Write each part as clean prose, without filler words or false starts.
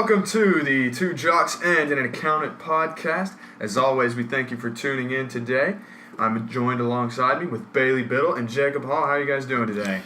Welcome to the Two Jocks and an Accountant podcast. As always, we thank you for tuning in today. I'm joined alongside me with Bailey Biddle and Jacob Hall. How are you guys doing today?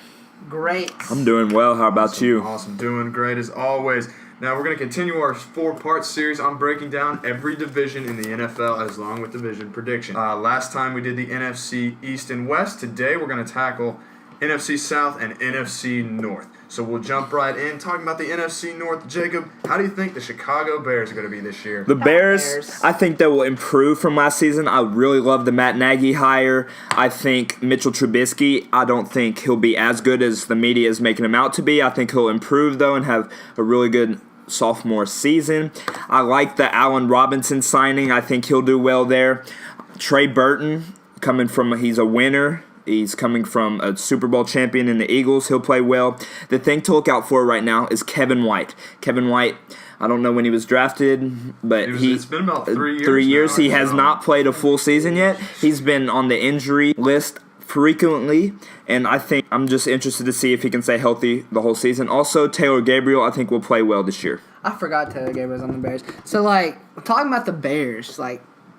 Great. I'm doing well. How about you? Awesome. Doing great as always. Now, we're going to continue our four-part series on breaking down every division in the NFL as long with division prediction. Last time we did the NFC East and West. Today, we're going to tackle NFC South and NFC North. So we'll jump right in talking about the NFC North. Jacob, how do you think the Chicago Bears are going to be this year? The Bears, I think they will improve from last season. I really love the Matt Nagy hire. I think Mitchell Trubisky, I don't think he'll be as good as the media is making him out to be. I think he'll improve, though, and have a really good sophomore season. I like the Allen Robinson signing. I think he'll do well there. Trey Burton, he's a winner. He's coming from a Super Bowl champion in the Eagles. He'll play well. The thing to look out for right now is Kevin White. Kevin White, I don't know when he was drafted, but it's been about 3 years. 3 years. He has not played a full season yet. He's been on the injury list frequently, and I think I'm just interested to see if he can stay healthy the whole season. Also, Taylor Gabriel, I think, will play well this year. I forgot Taylor Gabriel's on the Bears. So, talking about the Bears,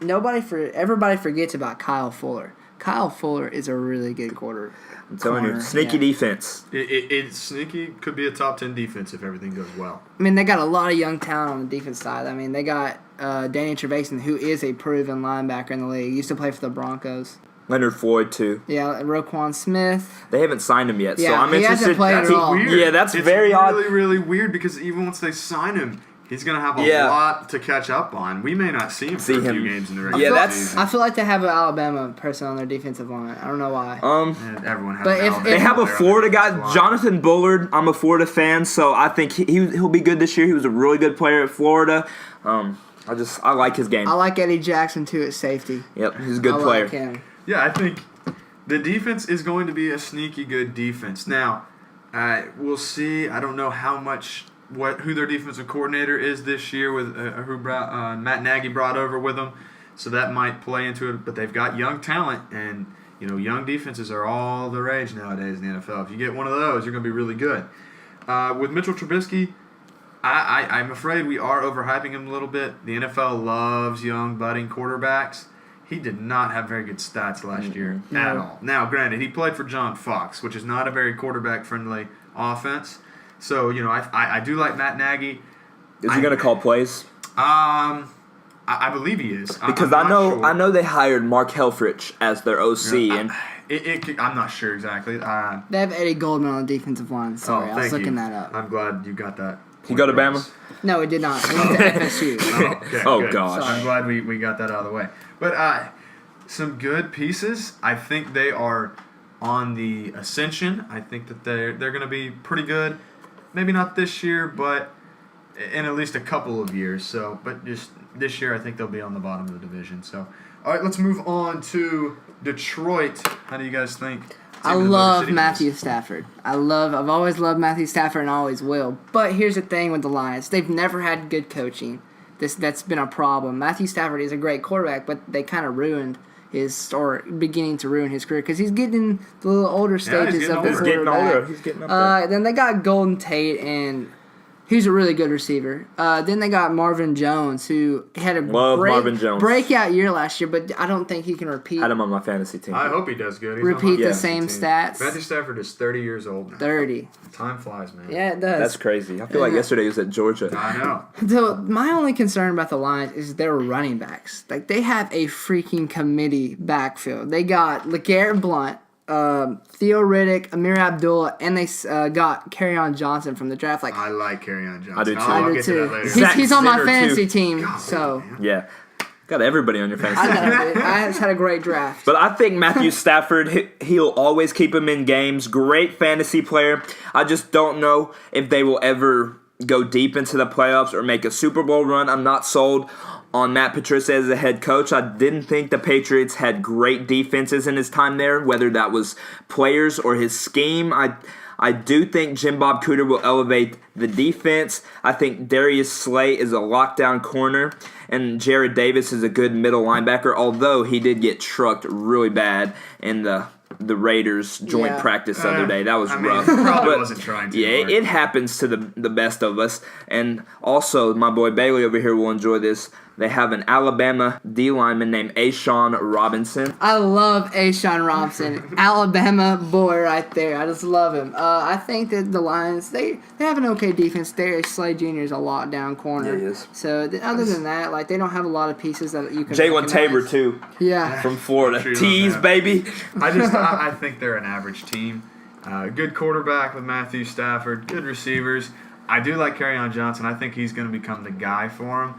everybody forgets about Kyle Fuller. Kyle Fuller is a really good quarter. I'm telling you, sneaky defense. It's sneaky. Could be a top 10 defense if everything goes well. I mean, they got a lot of young talent on the defense side. I mean, they got Danny Trevathan, who is a proven linebacker in the league. He used to play for the Broncos. Leonard Floyd, too. Yeah, Roquan Smith. They haven't signed him yet, yeah, so I'm he interested. Hasn't played That's at all. weird. Yeah, that's very odd. It's really, really weird because even once they sign him, he's going to have a lot to catch up on. We may not see him for a few games in the regular season. I feel like they have an Alabama person on their defensive line. I don't know why. Everyone has but an Alabama They have a Florida guy, line. Jonathan Bullard. I'm a Florida fan, so I think he'll be good this year. He was a really good player at Florida. I like his game. I like Eddie Jackson, too, at safety. Yep, he's a good player. Like him. Yeah, I think the defense is going to be a sneaky good defense. Now, we'll see. I don't know who their defensive coordinator is this year with who Matt Nagy brought over with them, so that might play into it. But they've got young talent, and young defenses are all the rage nowadays in the NFL. If you get one of those, you're going to be really good. With Mitchell Trubisky, I'm afraid we are overhyping him a little bit. The NFL loves young budding quarterbacks. He did not have very good stats last year at all. Now, granted, he played for John Fox, which is not a very quarterback-friendly offense. So, I do like Matt Nagy. Is he going to call plays? I believe he is. Because I know they hired Mark Helfrich as their OC, and I'm not sure exactly. They have Eddie Goldman on the defensive line. Sorry, I was looking that up. I'm glad you got that. He go to Bama? No, he did not. He went to FSU. Okay, oh, good. gosh. I'm glad we got that out of the way. But some good pieces. I think they are on the ascension. I think that they're going to be pretty good. Maybe not this year, but in at least a couple of years. So, but just this year, I think they'll be on the bottom of the division. So, all right, let's move on to Detroit. How do you guys think? I love Matthew Stafford. I've always loved Matthew Stafford and always will. But here's the thing with the Lions. They've never had good coaching. That's been a problem. Matthew Stafford is a great quarterback, but they kind of beginning to ruin his career because he's getting the little older stages of the quarterback. He's getting up there. Then they got Golden Tate, and he's a really good receiver. Then they got Marvin Jones, who had a breakout year last year, but I don't think he can repeat. I had him on my fantasy team. I hope he does good. Repeat the same stats. Matthew Stafford is 30 years old now. 30. Time flies, man. Yeah, it does. That's crazy. I feel like yesterday he was at Georgia. I know. So my only concern about the Lions is their running backs. They have a freaking committee backfield. They got LeGarrette Blount, Theo Riddick, Amir Abdullah, and they got Kerryon Johnson from the draft. I like Kerryon Johnson. I do too. I'll get to that later. He's on my fantasy team, so yeah. Got everybody on your fantasy team. I just had a great draft. But I think Matthew Stafford, he'll always keep him in games. Great fantasy player. I just don't know if they will ever go deep into the playoffs or make a Super Bowl run. I'm not sold on Matt Patricia as a head coach. I didn't think the Patriots had great defenses in his time there, whether that was players or his scheme. I do think Jim Bob Cooter will elevate the defense. I think Darius Slay is a lockdown corner, and Jared Davis is a good middle linebacker, although he did get trucked really bad in the the Raiders joint practice the other day. That was rough. Probably wasn't trying to. Yeah, it happens to the best of us. And also, my boy Bailey over here will enjoy this. They have an Alabama D lineman named Ashawn Robinson. I love Ashawn Robinson, Alabama boy right there. I just love him. I think that the Lions they have an okay defense. Darius Slay Jr. is a lockdown corner. Yeah, he is. So other than that, like they don't have a lot of pieces that you can. Jalen recognize. Tabor too. Yeah. From Florida. Sure Tease, baby. I think they're an average team. Good quarterback with Matthew Stafford. Good receivers. I do like Kerryon Johnson. I think he's going to become the guy for him.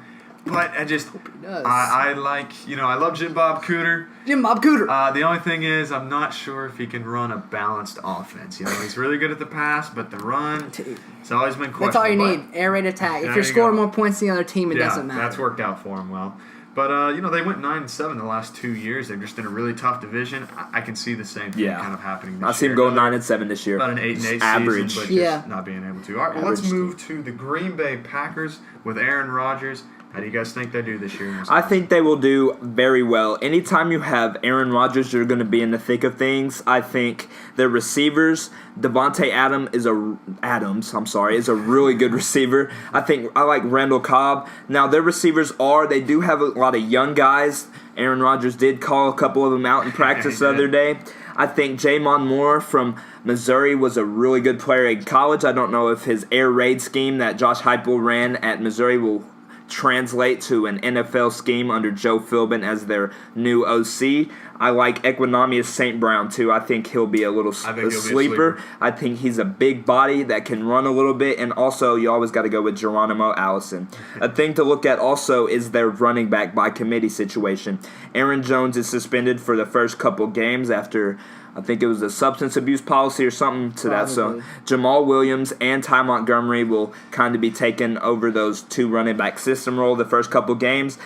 But I love Jim Bob Cooter. Jim Bob Cooter. The only thing is, I'm not sure if he can run a balanced offense. He's really good at the pass, but the run, it's always been questionable. That's all you need. Air raid attack. If you're scoring more points than the other team, it doesn't matter. That's worked out for him well. But, they went 9-7 the last 2 years. They're just in a really tough division. I can see the same thing kind of happening this year. I see them going 9-7 this year. About an 8-8 average season, but just not being able to. All right, well, let's move to the Green Bay Packers with Aaron Rodgers. How do you guys think they do this year? I think they will do very well. Anytime you have Aaron Rodgers, you're going to be in the thick of things. I think their receivers, Devontae Adams is a really good receiver. I like Randall Cobb. Now, their receivers they do have a lot of young guys. Aaron Rodgers did call a couple of them out in practice the other day. I think Jamon Moore from Missouri was a really good player in college. I don't know if his air raid scheme that Josh Heupel ran at Missouri will translate to an NFL scheme under Joe Philbin as their new OC. I like Equinemius St. Brown too. I think he'll be a sleeper. I think he's a big body that can run a little bit, and also you always got to go with Geronimo Allison. A thing to look at also is their running back by committee situation. Aaron Jones is suspended for the first couple games after I think it was a substance abuse policy or something to that. So Jamal Williams and Ty Montgomery will kind of be taking over those two running back system role the first couple games.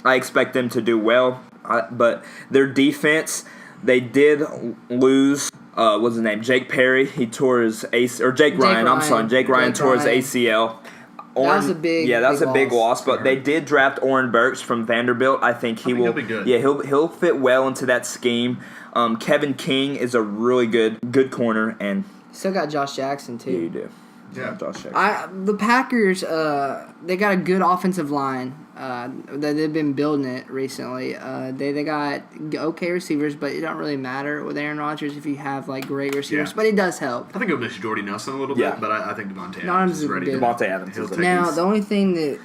I expect them to do well, but their defense, they did lose. What's his name? Jake Perry. He tore his Jake Ryan. I'm sorry, Jake Ryan tore his ACL. That was a big loss. But they did draft Oren Burks from Vanderbilt. I think he'll be good. Yeah, he'll fit well into that scheme. Kevin King is a really good corner, and still got Josh Jackson too. Yeah, you do. Yeah, Josh Jackson. The Packers, they got a good offensive line. They've been building it recently. They got okay receivers, but it don't really matter with Aaron Rodgers if you have like great receivers. Yeah. But it does help. I think it'll miss Jordy Nelson a little bit, but I think Devontae Adams is ready. Devontae Adams is ready. Now the only thing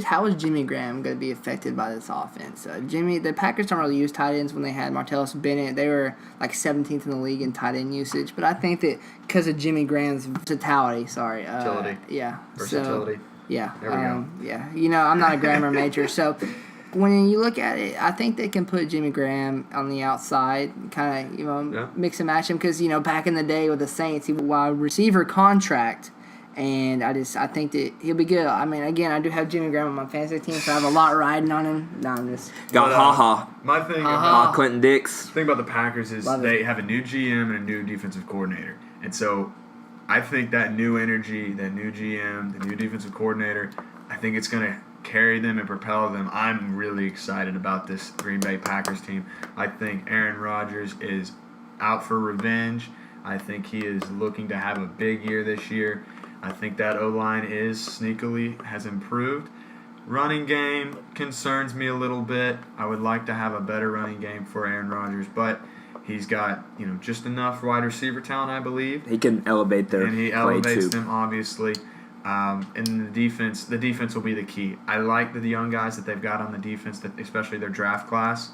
how is Jimmy Graham going to be affected by this offense? The Packers don't really use tight ends when they had Martellus Bennett. They were like 17th in the league in tight end usage, but I think that because of Jimmy Graham's versatility. Versatility. Yeah. There we go. Yeah. I'm not a grammar major, so when you look at it, I think they can put Jimmy Graham on the outside, kind of, mix and match him because, back in the day with the Saints, he was a wide receiver contract, and I think that he'll be good. I mean, again, I do have Jimmy Graham on my fantasy team, so I have a lot riding on him. No, I'm just... Got My thing Clinton Dix. The thing about the Packers is they have a new GM and a new defensive coordinator, and so I think that new energy, that new GM, the new defensive coordinator, I think it's going to carry them and propel them. I'm really excited about this Green Bay Packers team. I think Aaron Rodgers is out for revenge. I think he is looking to have a big year this year. I think that O-line has improved. Running game concerns me a little bit. I would like to have a better running game for Aaron Rodgers, but he's got, just enough wide receiver talent, I believe. He can elevate their play, and he elevates them, obviously. And the defense will be the key. I like the young guys that they've got on the defense, especially their draft class.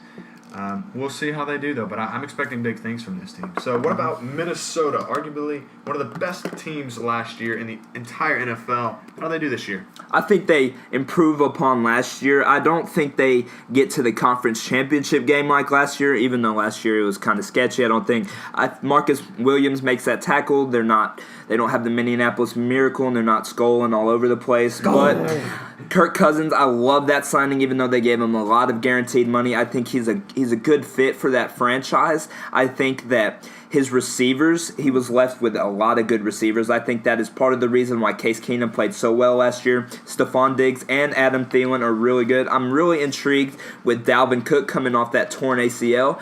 We'll see how they do, though, but I'm expecting big things from this team. So what about Minnesota? Arguably one of the best teams last year in the entire NFL. How do they do this year? I think they improve upon last year. I don't think they get to the conference championship game like last year, even though last year it was kind of sketchy. I don't think Marcus Williams makes that tackle. They don't have the Minneapolis Miracle, and they're not skulling all over the place. But Kirk Cousins, I love that signing, even though they gave him a lot of guaranteed money. I think he's a good fit for that franchise. I think that his receivers, he was left with a lot of good receivers. I think that is part of the reason why Case Keenum played so well last year. Stephon Diggs and Adam Thielen are really good. I'm really intrigued with Dalvin Cook coming off that torn ACL.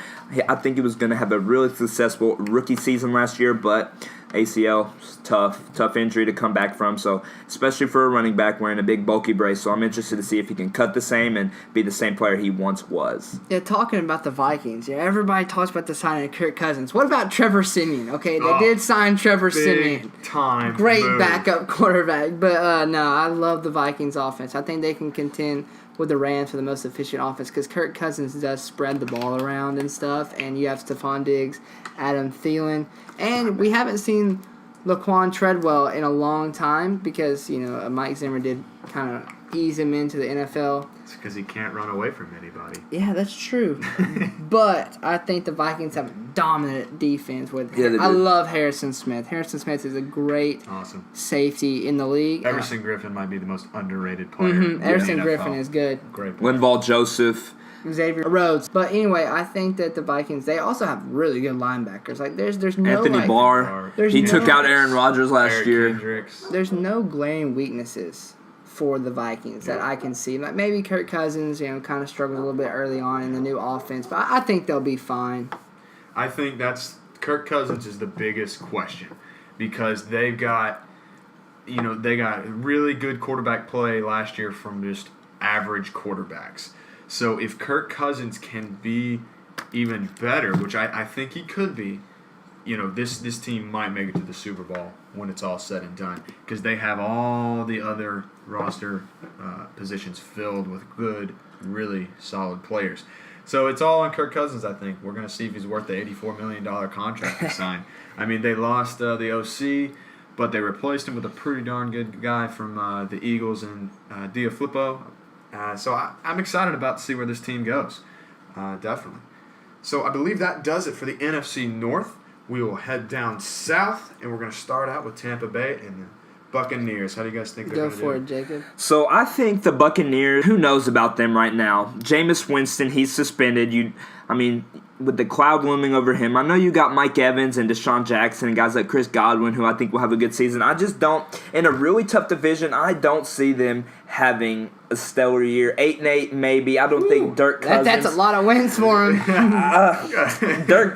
I think he was going to have a really successful rookie season last year, but ACL, tough injury to come back from. So, especially for a running back wearing a big bulky brace. So I'm interested to see if he can cut the same and be the same player he once was. Yeah, talking about the Vikings, everybody talks about the signing of Kirk Cousins. What about Trevor Siemian? Okay, they did sign Trevor Siemian. Time Great move. backup quarterback. But no, I love the Vikings offense. I think they can contend with the Rams for the most efficient offense because Kirk Cousins does spread the ball around and stuff, and you have Stephon Diggs, Adam Thielen, and we haven't seen Laquan Treadwell in a long time because Mike Zimmer did kind of ease him into the NFL. It's because he can't run away from anybody. Yeah, that's true. But I think the Vikings have a dominant defense with Yeah, they do. I love Harrison Smith. Harrison Smith is a great Awesome. safety in the league. Everson Griffin might be the most underrated player. Everson in the Griffin NFL. is good. Great player. Linval Joseph. Xavier Rhodes. But anyway, I think that the Vikings, they also have really good linebackers. Like there's no Anthony Barr. there's He no- took out Aaron Rodgers last Eric year. Kendricks. there's no glaring weaknesses for the Vikings that I can see. Like maybe Kirk Cousins, kind of struggled a little bit early on in the new offense, but I think they'll be fine. I think that's Kirk Cousins is the biggest question because they've got, they got really good quarterback play last year from just average quarterbacks. So if Kirk Cousins can be even better, which I think he could be, this team might make it to the Super Bowl when it's all said and done because they have all the other roster positions filled with good, really solid players. So it's all on Kirk Cousins, I think. We're going to see if he's worth the $84 million contract he signed. I mean, they lost the OC, but they replaced him with a pretty darn good guy from the Eagles and Diaflippo. So I'm excited about to see where this team goes, definitely. So I believe that does it for the NFC North. We will head down south, and we're going to start out with Tampa Bay and the Buccaneers. How do you guys think they're Go going to do? for it, Jacob. So I think the Buccaneers, who knows about them right now? Jameis Winston, he's suspended. With the cloud looming over him, I know you got Mike Evans and Deshaun Jackson and guys like Chris Godwin, who I think will have a good season. I just don't, in a really tough division, I don't see them having a stellar year. 8-8 maybe. I don't think Dirk Cousins. That's a lot of wins for him. Dirk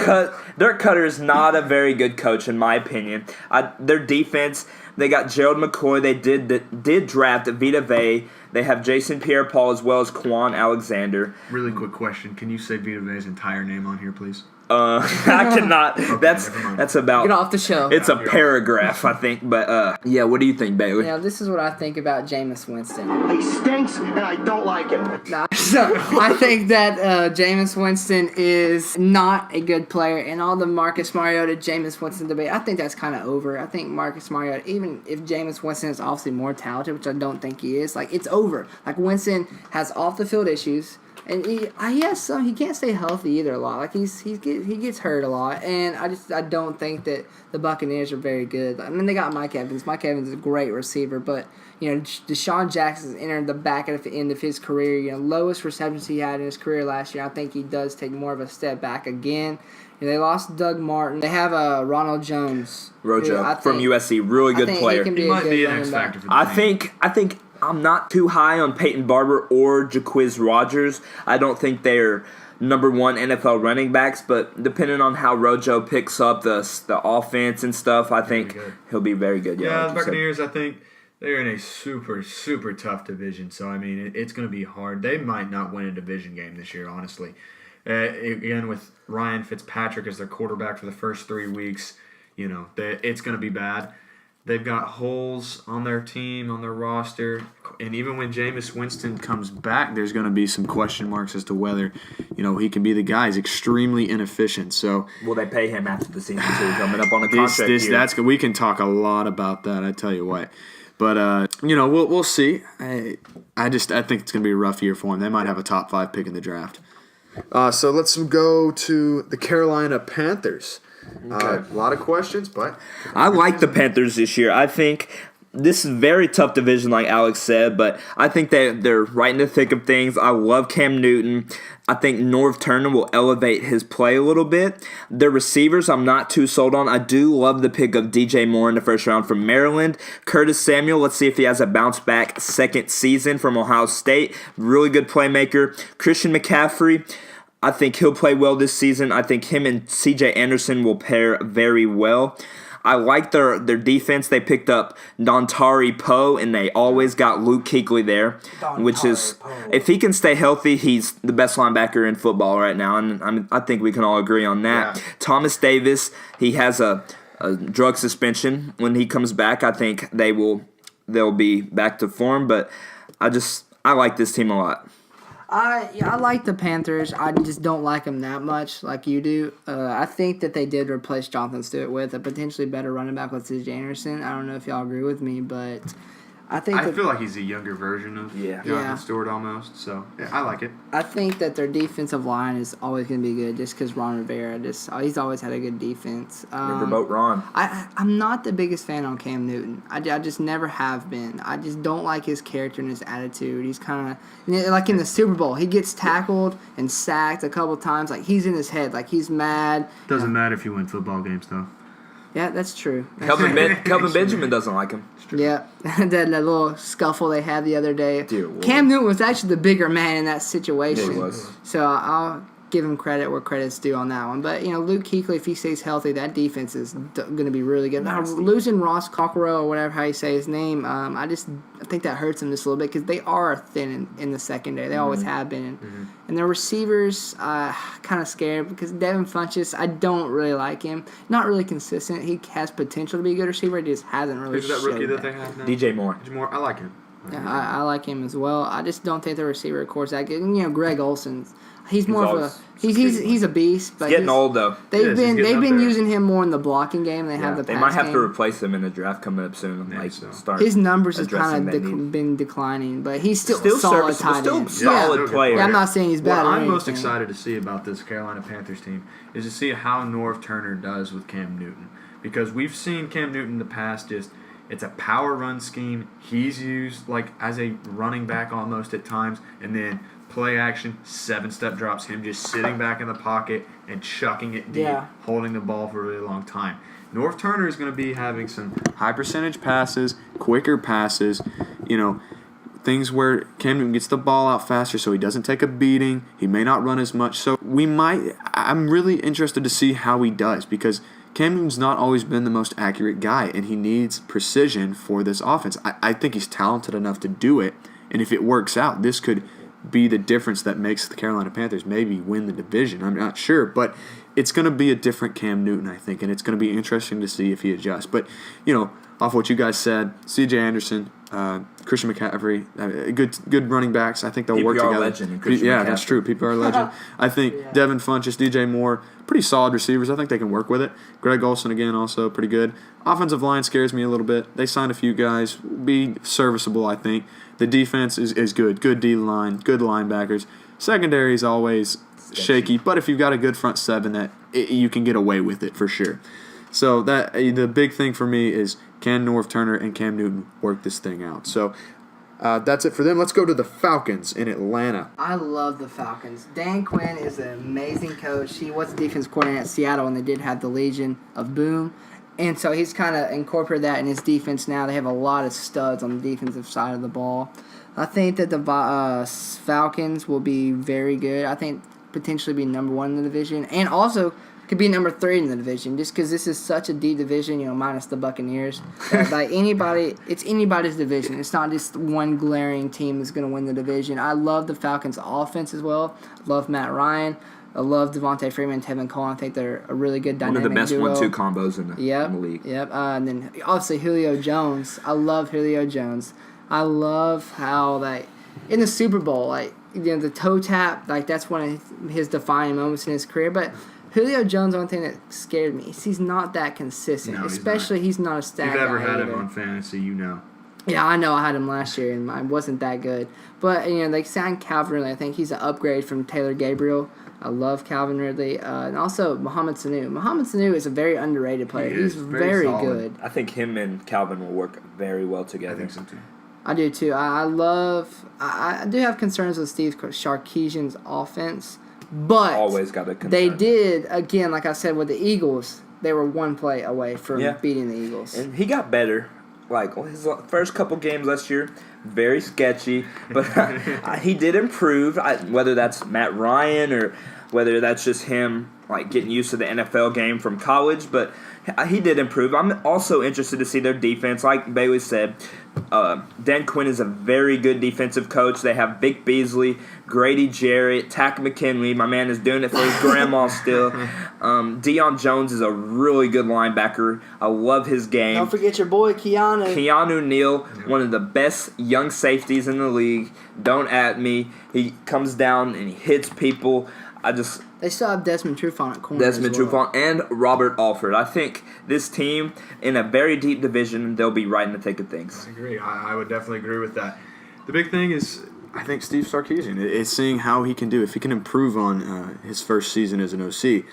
Cutter is not a very good coach, in my opinion. Their defense, they got Gerald McCoy. They did draft Vita Vea. They have Jason Pierre-Paul as well as Quan Alexander. Really quick question. Can you say Vita Vea's entire name on here, please? I cannot. Okay, that's never mind. that's about. Get off the show. It's a paragraph, I think. But yeah, what do you think, Bailey? This is what I think about Jameis Winston. He stinks, and I don't like him. So I think that Jameis Winston is not a good player, and all the Marcus Mariota, Jameis Winston debate, I think that's kind of over. I think Marcus Mariota, even if Jameis Winston is obviously more talented, which I don't think he is, it's over. Winston has off the field issues. And he has some. He can't stay healthy either a lot. He gets hurt a lot, and I don't think that the Buccaneers are very good. I mean, they got Mike Evans. Mike Evans is a great receiver, but Deshaun Jackson is entering the back at the end of his career. Lowest receptions he had in his career last year. I think he does take more of a step back again. They lost Doug Martin. They have Ronald Jones, Rojo from USC, really good player. He might be an X factor for the team. I think I'm not too high on Peyton Barber or Jacquizz Rodgers. I don't think they're number one NFL running backs, but depending on how Rojo picks up the offense and stuff, I think he'll be very good. Yeah, like the Buccaneers, I think they're in a super, super tough division. So, I mean, it's going to be hard. They might not win a division game this year, honestly. Again, with Ryan Fitzpatrick as their quarterback for the first 3 weeks, it's going to be bad. They've got holes on their team, on their roster, and even when Jameis Winston comes back, there's going to be some question marks as to whether, he can be the guy. He's extremely inefficient. So, will they pay him after the season too? Coming up on a contract year. That's good. We can talk a lot about that. I tell you what, but we'll see. I think it's going to be a rough year for them. They might have a top 5 pick in the draft. So let's go to the Carolina Panthers. Okay. A lot of questions, but I like the Panthers this year. I think this is a very tough division, like Alex said, but I think they're right in the thick of things. I love Cam Newton. I think Norv Turner will elevate his play a little bit. Their receivers, I'm not too sold on. I do love the pick of DJ Moore in the first round from Maryland. Curtis Samuel, let's see if he has a bounce-back second season from Ohio State. Really good playmaker. Christian McCaffrey, I think he'll play well this season. I think him and C.J. Anderson will pair very well. I like their defense. They picked up Dontari Poe, and they always got Luke Kuechly there, which is, if he can stay healthy, he's the best linebacker in football right now, and I think we can all agree on that. Yeah. Thomas Davis, he has a drug suspension. When he comes back, I think they'll be back to form, but I like this team a lot. I like the Panthers. I just don't like them that much like you do. I think that they did replace Jonathan Stewart with a potentially better running back with C.J. Anderson. I don't know if y'all agree with me, but I feel like he's a younger version of Jonathan Stewart almost. So, yeah, I like it. I think that their defensive line is always going to be good just because Ron Rivera, he's always had a good defense. Riverboat Ron. I'm not the biggest fan on Cam Newton. I just never have been. I just don't like his character and his attitude. He's kind of, like in the Super Bowl, he gets tackled and sacked a couple times. Like, he's in his head. Like, he's mad. Doesn't matter if you win football games, though. Yeah, that's true. Kelvin Benjamin doesn't like him. Yeah, that little scuffle they had the other day. Dear Cam Newton was actually the bigger man in that situation. Yeah, he was. So I'll give him credit where credit's due on that one. But, Luke Kuechly, if he stays healthy, that defense is going to be really good. Now, losing Ross Cockrell or whatever how you say his name, I think that hurts him just a little bit because they are thin in the secondary. They always have been. Mm-hmm. And their receivers, kind of scared because Devin Funchess, I don't really like him. Not really consistent. He has potential to be a good receiver. He just hasn't really Who's that rookie that they have now? DJ Moore. I like him. Yeah, I like him as well. I just don't think the receiver course that good. And, Greg Olson, he's more of a he's a beast. But he's getting old though. They've been using him more in the blocking game. They have the pass They might have game. to replace him in the draft coming up soon. Start his numbers have kind of been declining, but he's still solid tight end. Solid player. Yeah, I'm not saying he's bad. What I'm most excited to see about this Carolina Panthers team is to see how Norv Turner does with Cam Newton, because we've seen Cam Newton in the past it's a power run scheme. He's used like as a running back almost at times, and then play action, 7-step drops, him just sitting back in the pocket and chucking it deep, holding the ball for a really long time. Norv Turner is going to be having some high percentage passes, quicker passes, things where Cam Newton gets the ball out faster so he doesn't take a beating. He may not run as much. So I'm really interested to see how he does, because Cam Newton's not always been the most accurate guy, and he needs precision for this offense. I think he's talented enough to do it, and if it works out, this could be the difference that makes the Carolina Panthers maybe win the division. I'm not sure, but it's going to be a different Cam Newton, I think, and it's going to be interesting to see if he adjusts. But, off what you guys said, C.J. Anderson, Christian McCaffrey, good running backs. I think they'll work together. Legend, that's true. PPR legend. I think Devin Funchess, DJ Moore, pretty solid receivers. I think they can work with it. Greg Olson, again, also pretty good. Offensive line scares me a little bit. They signed a few guys. Be serviceable, I think. The defense is good. Good D-line, good linebackers. Secondary is always shaky, but if you've got a good front seven, you can get away with it for sure. So the big thing for me is, can Norv Turner and Cam Newton work this thing out? So that's it for them. Let's go to the Falcons in Atlanta. I love the Falcons. Dan Quinn is an amazing coach. He was the defense coordinator at Seattle when they did have the Legion of Boom. And so he's kind of incorporated that in his defense now. They have a lot of studs on the defensive side of the ball. I think that the Falcons will be very good. I think potentially be number 1 in the division, and also could be number 3 in the division, just because this is such a deep division, minus the Buccaneers. It's anybody's division. It's not just one glaring team that's going to win the division. I love the Falcons' offense as well. I love Matt Ryan. I love Devontae Freeman and Tevin Coleman. I think they're a really good dynamic duo. One of the best 1-2 combos in the league. Yep. And then obviously Julio Jones. I love Julio Jones. I love how in the Super Bowl, the toe tap, that's one of his defining moments in his career. But Julio Jones, the only thing that scared me is he's not that consistent. No, especially he's not a stat guy. If you've ever had either. him on fantasy, Yeah, I know I had him last year, and mine wasn't that good. But, they signed Calvin Ridley. I think he's an upgrade from Taylor Gabriel. I love Calvin Ridley. And also Mohamed Sanu. Mohamed Sanu is a very underrated player. He is He's very very solid. good. I think him and Calvin will work very well I together. think so too. I do too. I do have concerns with Steve Sarkisian's offense, but Always got a concern. they did, again, like I said, with the Eagles, they were one play away from Yeah. beating the Eagles. And he got better. Like his first couple games last year, very sketchy, but he did improve. Whether that's Matt Ryan or whether that's just him like getting used to the NFL game from college, but he did improve. I'm also interested to see their defense. Like Bailey said, Dan Quinn is a very good defensive coach. They have Vic Beasley, Grady Jarrett, Tack McKinley. My man is doing it for his grandma still. Deion Jones is a really good linebacker. I love his game. Don't forget your boy, Keanu. Keanu Neal, one of the best young safeties in the league. Don't at me. He comes down and he hits people. They still have Desmond Trufant at corner. Desmond as well. Trufant and Robert Alford. I think this team, in a very deep division, they'll be right in the thick of things. I agree. I would definitely agree with that. The big thing is, I think Steve Sarkisian is seeing how he can do. If he can improve on his first season as an OC,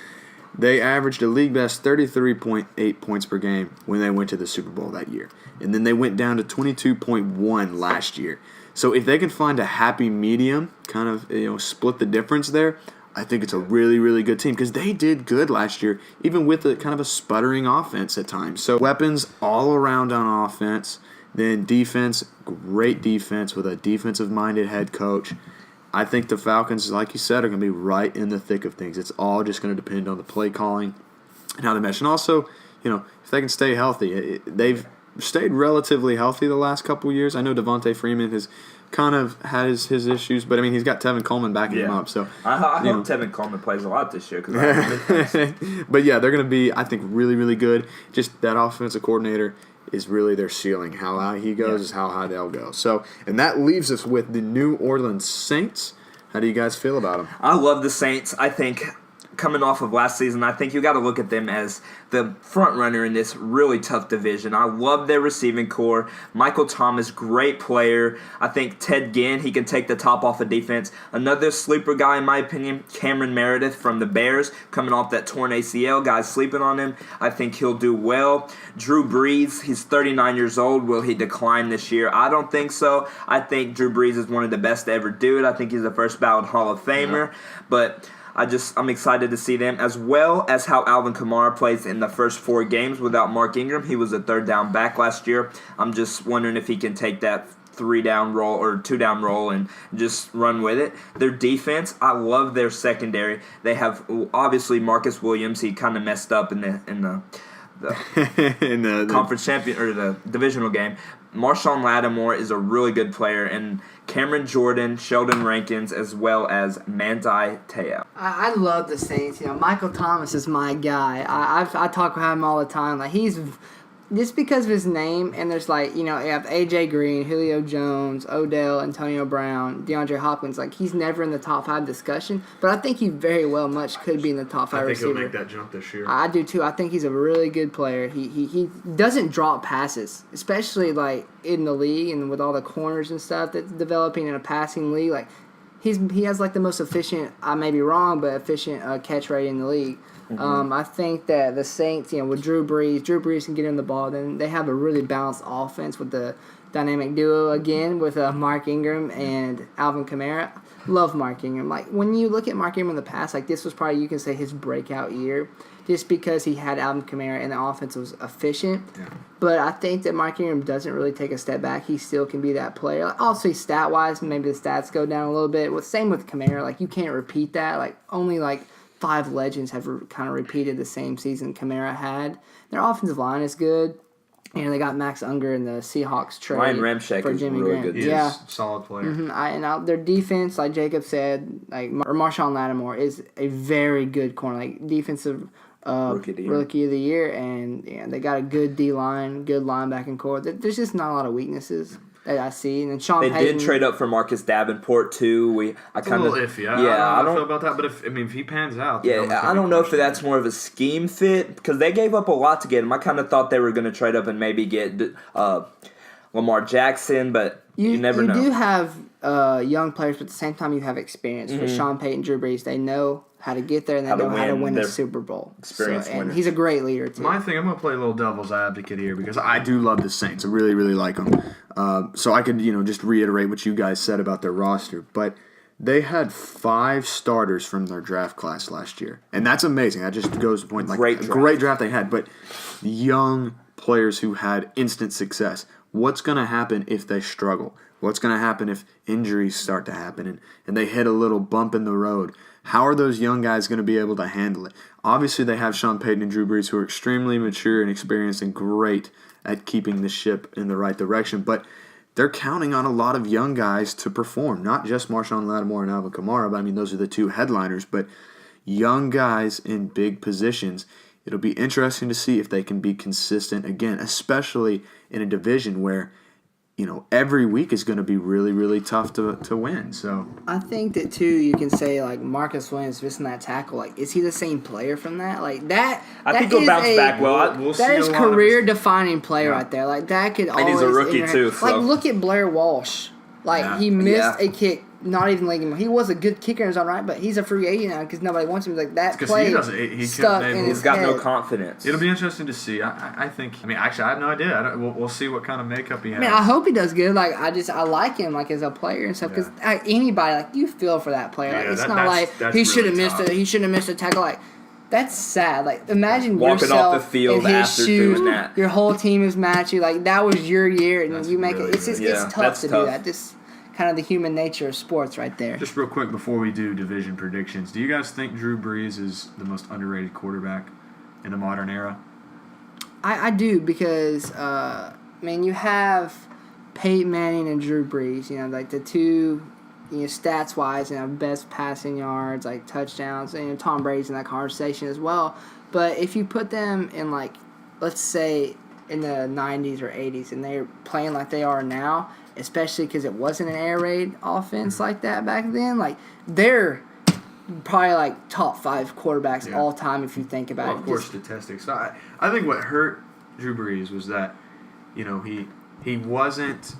they averaged a league best 33.8 points per game when they went to the Super Bowl that year, and then they went down to 22.1 last year. So if they can find a happy medium, kind of split the difference there, I think it's a really, really good team because they did good last year, even with a kind of a sputtering offense at times. So weapons all around on offense. Then defense, great defense with a defensive-minded head coach. I think the Falcons, like you said, are going to be right in the thick of things. It's all just going to depend on the play calling and how they mesh. And also, if they can stay healthy, they've stayed relatively healthy the last couple of years. I know Devontae Freeman has kind of had his issues, but he's got Tevin Coleman backing him up. So I hope Tevin Coleman plays a lot this year. But yeah, they're going to be, I think, really, really good. Just that offensive coordinator is really their ceiling. How high he goes is how high they'll go. So, and that leaves us with the New Orleans Saints. How do you guys feel about them? I love the Saints. I think coming off of last season, I think you got to look at them as the front runner in this really tough division. I love their receiving core. Michael Thomas, great player. I think Ted Ginn, he can take the top off of defense. Another sleeper guy, in my opinion, Cameron Meredith from the Bears, coming off that torn ACL. Guys sleeping on him. I think he'll do well. Drew Brees, he's 39 years old. Will he decline this year? I don't think so. I think Drew Brees is one of the best to ever do it. I think he's a first ballot Hall of Famer. But I'm excited to see them, as well as how Alvin Kamara plays in the first 4 games without Mark Ingram. He was a third down back last year. I'm just wondering if he can take that 3-down role or 2-down role and just run with it. Their defense, I love their secondary. They have obviously Marcus Williams. He kind of messed up in the in the conference champion or the divisional game. Marshawn Lattimore is a really good player, and Cameron Jordan, Sheldon Rankins, as well as Manti Te'o. I love the Saints. Michael Thomas is my guy. I talk about him all the time. Like, he's just because of his name, and there's you have AJ Green, Julio Jones, Odell, Antonio Brown, DeAndre Hopkins. Like, he's never in the top 5 discussion, but I think he very well much could be in the top 5 I think receiver. he'll make that jump this year. I do too. I think he's a really good player. He doesn't drop passes, especially in the league and with all the corners and stuff that's developing in a passing league. Like, he has the most efficient, I may be wrong, but efficient catch rate in the league. I think that the Saints, with Drew Brees can get him the ball. Then they have a really balanced offense with the dynamic duo again with Mark Ingram and Alvin Kamara. Love Mark Ingram. When you look at Mark Ingram in the past, this was probably, you can say, his breakout year, just because he had Alvin Kamara and the offense was efficient. Yeah. But I think that Mark Ingram doesn't really take a step back. He still can be that player. Also, stat-wise, maybe the stats go down a little bit. Same with Kamara. You can't repeat that. Only 5 legends have kind of repeated the same season Kamara had. Their offensive line is good. They got Max Unger in the Seahawks trade. Ryan Ramczyk for is Jimmy really Graham. good. He is a solid player. And their defense, like Jacob said, Marshawn Lattimore is a very good corner, defensive rookie of the year, and they got a good D line, good linebacking core. There's just not a lot of weaknesses that I see. And then Sean They Payton did trade up for Marcus Davenport too. It's a little iffy. I don't know how I feel about that, but if he pans out, I don't know if that's more of a scheme fit because they gave up a lot to get him. I kind of thought they were going to trade up and maybe get Lamar Jackson, but you never know. You do have young players, but at the same time, you have experience. For Sean Payton, Drew Brees, they know how to get there and they know how to win a Super Bowl. Experienced and winners. he's a great leader, too. My thing, I'm going to play a little devil's advocate here because I do love the Saints. I really, really like them. So I could, just reiterate what you guys said about their roster. But they had 5 starters from their draft class last year. And that's amazing. That just goes to the point. Like, great draft they had. But young players who had instant success. What's going to happen if they struggle? What's going to happen if injuries start to happen and they hit a little bump in the road? How are those young guys going to be able to handle it? Obviously, they have Sean Payton and Drew Brees, who are extremely mature and experienced and great at keeping the ship in the right direction. But they're counting on a lot of young guys to perform, not just Marshawn Lattimore and Alvin Kamara. But I mean, those are the 2 headliners, but young guys in big positions. It'll be interesting to see if they can be consistent again, especially in a division where every week is going to be really, really tough to win. So I think that, too, you can say, like, Marcus Williams missing that tackle. Like, is he the same player from that? Like, that I think he'll bounce back well. We'll see that is a lot of career-defining play right there. Like, that could always... And he's a rookie, too. Like, look at Blair Walsh. Like, he missed a kick, not even leading him. He was a good kicker in his own right, but he's a free agent now because nobody wants him. Like, that play stuck in his He's got head. no confidence. It'll be interesting to see. I think. I mean, actually, I have no idea. We'll see what kind of makeup he has. I mean, I hope he does good. Like, I like him, like, as a player and stuff. Because anybody, like, you feel for that player. Like, it's not like he should have missed it. He shouldn't have missed a tackle. Like, that's sad. Like, imagine walking yourself off the field in his after shoes. doing that. Your whole team is mad at you. Like, that was your year, and you make really it. It's just it's tough to do that. Just kind of the human nature of sports, right there. Just real quick before we do division predictions, do you guys think Drew Brees is the most underrated quarterback in the modern era? I do because, you have Peyton Manning and Drew Brees, like the 2, stats-wise, best passing yards, like touchdowns, and Tom Brady's in that conversation as well. But if you put them in, like, let's say in the 90s or 80s, and they're playing like they are now, especially because it wasn't an air raid offense like that back then, like, they're probably like top 5 quarterbacks all time if you think about it. Of course, statistics. I think what hurt Drew Brees was that, he wasn't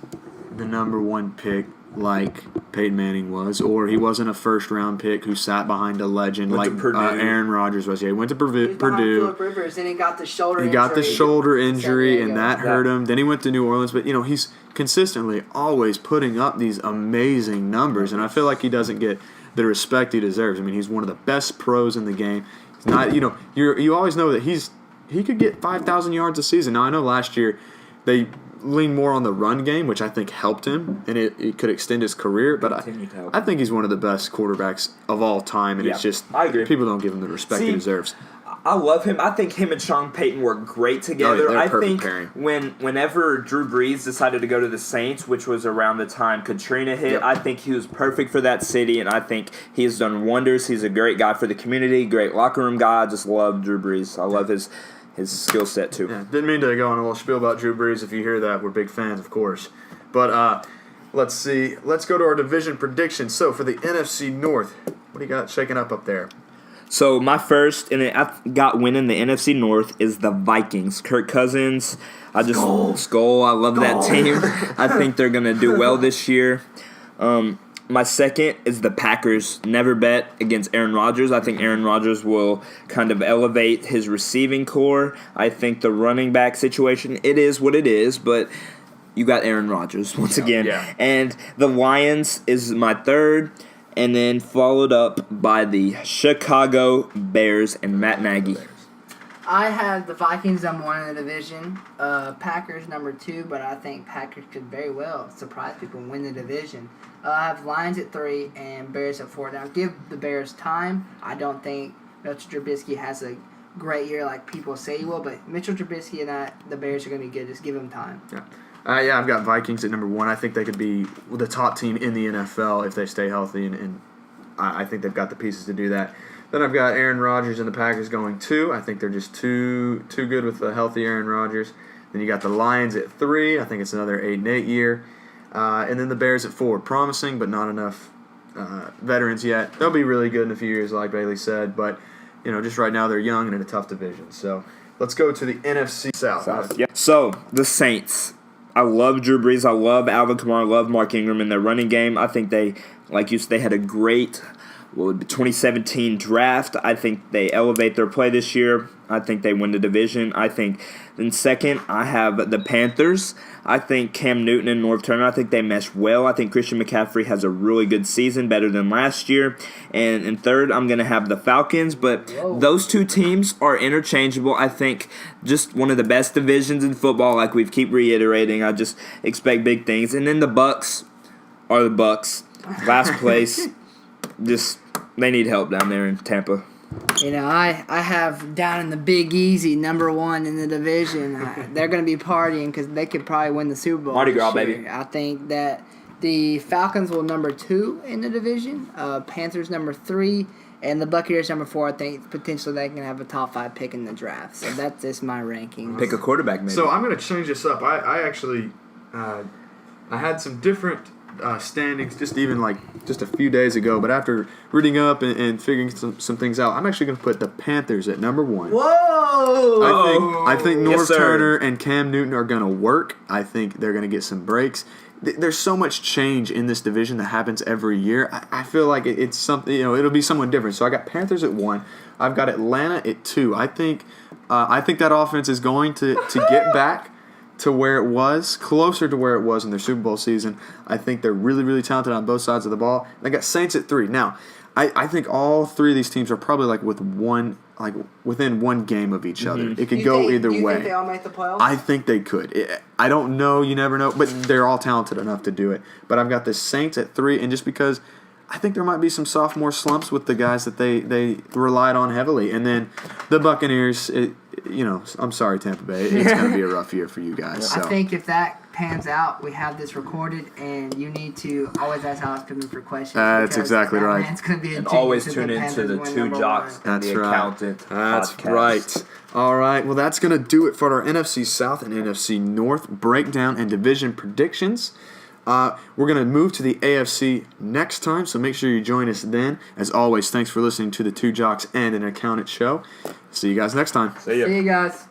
the number 1 pick like Peyton Manning was, or he wasn't a first-round pick who sat behind a legend like Aaron Rodgers was. Yeah, he went to Purdue. Phillip Rivers, and he got the shoulder injury. He got the shoulder injury, and that hurt him. Then he went to New Orleans, but he's consistently always putting up these amazing numbers, and I feel like he doesn't get the respect he deserves. I mean, he's one of the best pros in the game. He's not, you always know that he could get 5,000 yards a season. Now I know last year they lean more on the run game, which I think helped him, and it could extend his career. But I think he's one of the best quarterbacks of all time, and it's just I agree. People don't give him the respect he deserves. I love him. I think him and Sean Payton work great together. They're a perfect pairing. pairing. Whenever Drew Brees decided to go to the Saints, which was around the time Katrina hit, I think he was perfect for that city, and I think he has done wonders. He's a great guy for the community, great locker room guy. I just love Drew Brees. I love his skill set too. Yeah, didn't mean to go on a little spiel about Drew Brees. If you hear that, we're big fans, of course. But let's see. Let's go to our division predictions. So for the NFC North, what do you got shaking up there? So my first, and I got winning the NFC North, is the Vikings. Kirk Cousins. Skull. I love that team. I think they're going to do well this year. My second is the Packers. Never bet against Aaron Rodgers. I think Aaron Rodgers will kind of elevate his receiving core. I think the running back situation, it is what it is, but you got Aaron Rodgers once again. Yeah. And the Lions is my third, and then followed up by the Chicago Bears and Matt Nagy. I have the Vikings number 1 in the division, Packers number 2, but I think Packers could very well surprise people and win the division. I have Lions at 3 and Bears at 4. Now, give the Bears time. I don't think Mitchell Trubisky has a great year like people say he will, but Mitchell Trubisky and the Bears are going to be good. Just give him time. Yeah. I've got Vikings at number 1. I think they could be the top team in the NFL if they stay healthy, and I think they've got the pieces to do that. Then I've got Aaron Rodgers and the Packers going 2. I think they're just too good with the healthy Aaron Rodgers. Then you got the Lions at 3. I think it's another 8-8 year. And then the Bears at 4. Promising, but not enough veterans yet. They'll be really good in a few years, like Bailey said, but just right now they're young and in a tough division. So let's go to the NFC South. Yeah. So the Saints. I love Drew Brees. I love Alvin Kamara. I love Mark Ingram in their running game. I think they, like you said, they had a great 2017 draft. I think they elevate their play this year. I think they win the division. I think in second, I have the Panthers. I think Cam Newton and North Turner, I think they mesh well. I think Christian McCaffrey has a really good season, better than last year. And in third, I'm going to have the Falcons. But those two teams are interchangeable. I think just one of the best divisions in football, like we keep reiterating. I just expect big things. And then the Bucks are the Bucks. Last place, just they need help down there in Tampa. You know, I have down in the Big Easy, number 1 in the division. They're going to be partying because they could probably win the Super Bowl. Mardi this Gras, year. baby. I think that the Falcons will number 2 in the division, Panthers number 3, and the Buccaneers number 4. I think potentially they can have a top 5 pick in the draft. So that's just my ranking. Pick a quarterback, maybe. So I'm going to change this up. I actually I had some different standings just a few days ago, but after reading up and figuring some things out, I'm actually going to put the Panthers at number 1. Whoa! I think North Yes, sir. Turner and Cam Newton are going to work. I think they're going to get some breaks. There's so much change in this division that happens every year. I feel like it's something, it'll be someone different. So I got Panthers at 1. I've got Atlanta at 2. I think that offense is going to get back to where it was, closer to where it was in their Super Bowl season. I think they're really, really talented on both sides of the ball. And I got Saints at 3. Now, I think all 3 of these teams are probably within one game of each other. It could go either way. You think they all make the playoffs? I think they could. I don't know. You never know. But they're all talented enough to do it. But I've got the Saints at 3, and just because I think there might be some sophomore slumps with the guys that they relied on heavily. And then the Buccaneers, I'm sorry, Tampa Bay. It's going to be a rough year for you guys. So. I think if that pans out, we have this recorded, and you need to always ask Alex Goodman for questions. That's exactly right. Man's gonna be And always tune into the Two Jocks and That's the right. Accountant That's podcast. right. All right. Well, that's going to do it for our NFC South and NFC North breakdown and division predictions. We're going to move to the AFC next time, so make sure you join us then. As always, thanks for listening to the Two Jocks and an Accountant show. See you guys next time. See ya. See you guys.